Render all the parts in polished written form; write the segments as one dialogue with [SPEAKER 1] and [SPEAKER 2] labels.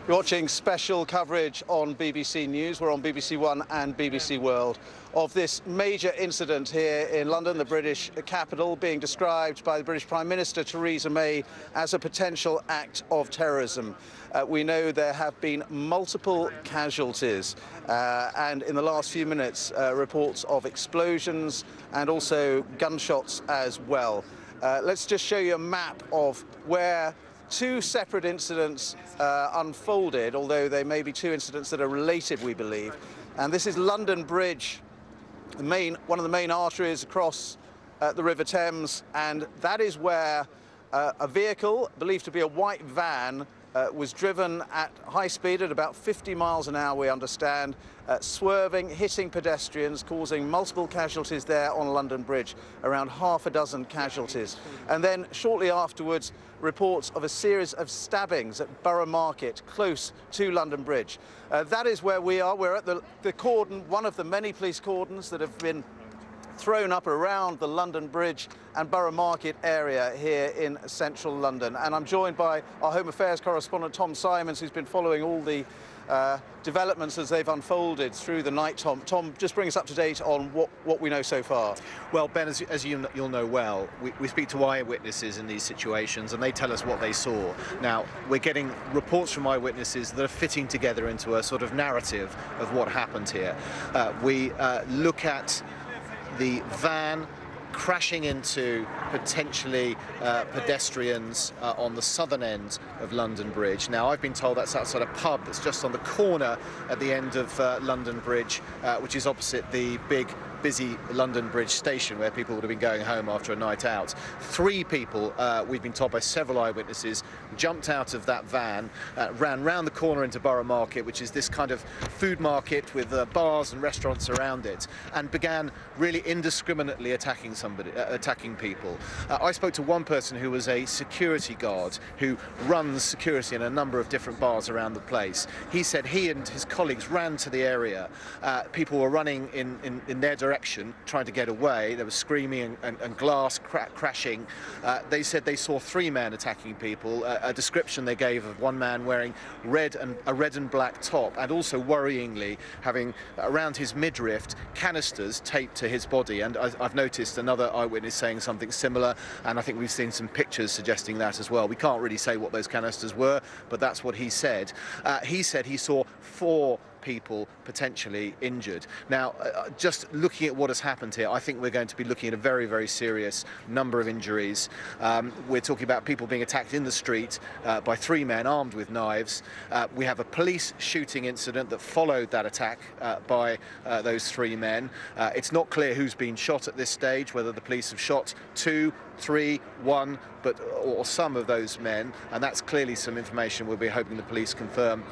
[SPEAKER 1] You're watching special coverage on BBC News. We're on BBC One and BBC World of this major incident here in London, the British capital, being described by the British Prime Minister Theresa May as a potential act of terrorism. We know there have been multiple casualties and in the last few minutes reports of explosions and also gunshots as well. Let's just show you a map of where two separate incidents unfolded, although they may be two incidents that are related, we believe. And this is London Bridge, one of the main arteries across the River Thames, and that is where a vehicle, believed to be a white van, was driven at high speed at about 50 miles an hour, we understand, swerving, hitting pedestrians, causing multiple casualties there on London Bridge, around half a dozen casualties. And then shortly afterwards, reports of a series of stabbings at Borough Market, close to London Bridge. That is where we are. We're at the cordon, one of the many police cordons that have been thrown up around the London Bridge and Borough Market area here in central London. And I'm joined by our Home Affairs correspondent Tom Simons, who's been following all the developments as they've unfolded through the night. Tom, just bring us up to date on what we know so far.
[SPEAKER 2] Well, Ben, as you'll know well, we speak to eyewitnesses in these situations and they tell us what they saw. Now, we're getting reports from eyewitnesses that are fitting together into a sort of narrative of what happened here. We look at the van crashing into potentially pedestrians on the southern end of London Bridge. Now, I've been told that's outside a pub that's just on the corner at the end of London Bridge, which is opposite the big busy London Bridge station where people would have been going home after a night out. Three people, we've been told by several eyewitnesses, jumped out of that van, ran round the corner into Borough Market, which is this kind of food market with bars and restaurants around it, and began really indiscriminately attacking people. I spoke to one person who was a security guard who runs security in a number of different bars around the place. He said he and his colleagues ran to the area. People were running in their direction, trying to get away. There was screaming and glass crashing. They said they saw three men attacking people. A description they gave of one man wearing a red and black top, and also worryingly having around his midriff canisters taped to his body. And I've noticed another eyewitness saying something similar, and I think we've seen some pictures suggesting that as well. We can't really say what those canisters were, but that's what he said. He said he saw four people potentially injured. Now, just looking at what has happened here, I think we're going to be looking at a very, very serious number of injuries. We're talking about people being attacked in the street by three men armed with knives. We have a police shooting incident that followed that attack by those three men. It's not clear who's been shot at this stage, whether the police have shot two, three, one, or some of those men, and that's clearly some information we'll be hoping the police confirm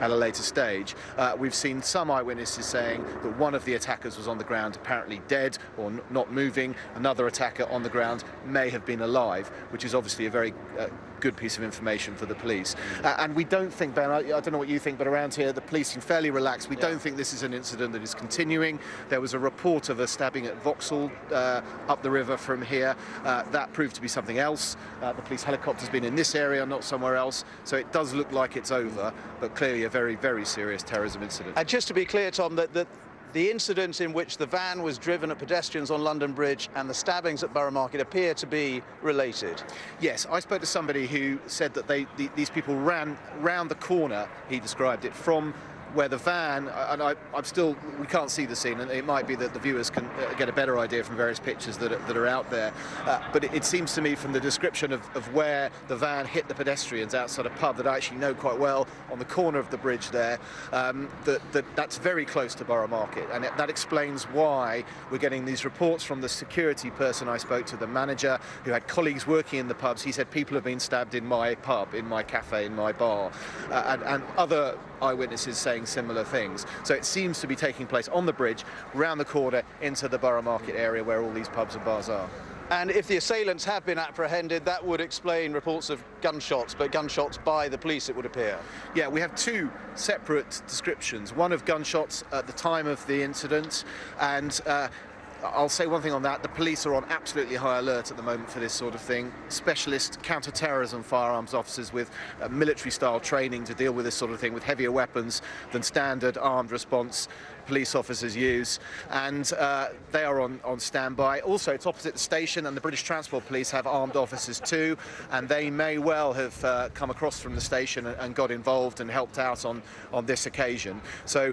[SPEAKER 2] at a later stage. We've seen some eyewitnesses saying that one of the attackers was on the ground, apparently dead or not moving. Another attacker on the ground may have been alive, which is obviously a very good piece of information for the police. And we don't think, Ben, I don't know what you think, but around here the police seem fairly relaxed. We don't think this is an incident that is continuing. There was a report of a stabbing at Vauxhall up the river from here. That proved to be something else. The police helicopter's been in this area, not somewhere else. So it does look like it's over, but clearly a very, very serious terrorism incident.
[SPEAKER 1] And just to be clear, Tom, that the incident in which the van was driven at pedestrians on London Bridge and the stabbings at Borough Market appear to be related.
[SPEAKER 2] Yes, I spoke to somebody who said that these people ran round the corner, he described it, from where the van, and we can't see the scene, and it might be that the viewers can get a better idea from various pictures that are out there, but it seems to me from the description of where the van hit the pedestrians outside a pub that I actually know quite well on the corner of the bridge there, that's very close to Borough Market, and that explains why we're getting these reports from the security person I spoke to, the manager, who had colleagues working in the pubs. He said people have been stabbed in my pub, in my cafe, in my bar, and other eyewitnesses saying similar things. So it seems to be taking place on the bridge, round the corner into the Borough Market area where all these pubs and bars are.
[SPEAKER 1] And if the assailants have been apprehended, that would explain reports of gunshots, but gunshots by the police, it would appear.
[SPEAKER 2] Yeah, we have two separate descriptions. One of gunshots at the time of the incident, and I'll say one thing on that: the police are on absolutely high alert at the moment for this sort of thing. Specialist counter-terrorism firearms officers with military-style training to deal with this sort of thing, with heavier weapons than standard armed response police officers use, and they are on standby. Also, it's opposite the station, and the British Transport Police have armed officers too, and they may well have come across from the station and got involved and helped out on this occasion. So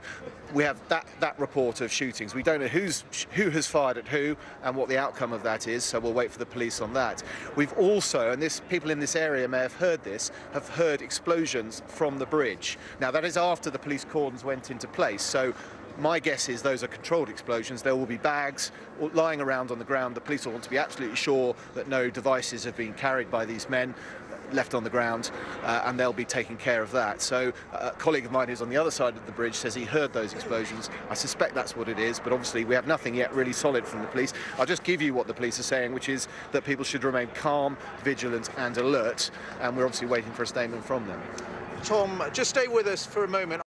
[SPEAKER 2] we have that report of shootings. We don't know who has fired at who and what the outcome of that is, so we'll wait for the police on that. We've also, and people in this area may have heard this, have heard explosions from the bridge. Now, that is after the police cordons went into place, so my guess is those are controlled explosions. There will be bags lying around on the ground. The police will want to be absolutely sure that no devices have been carried by these men, left on the ground, and they'll be taking care of that. So a colleague of mine who's on the other side of the bridge says he heard those explosions. I suspect that's what it is, but obviously we have nothing yet really solid from the police. I'll just give you what the police are saying, which is that people should remain calm, vigilant and alert, and we're obviously waiting for a statement from them.
[SPEAKER 1] Tom, just stay with us for a moment.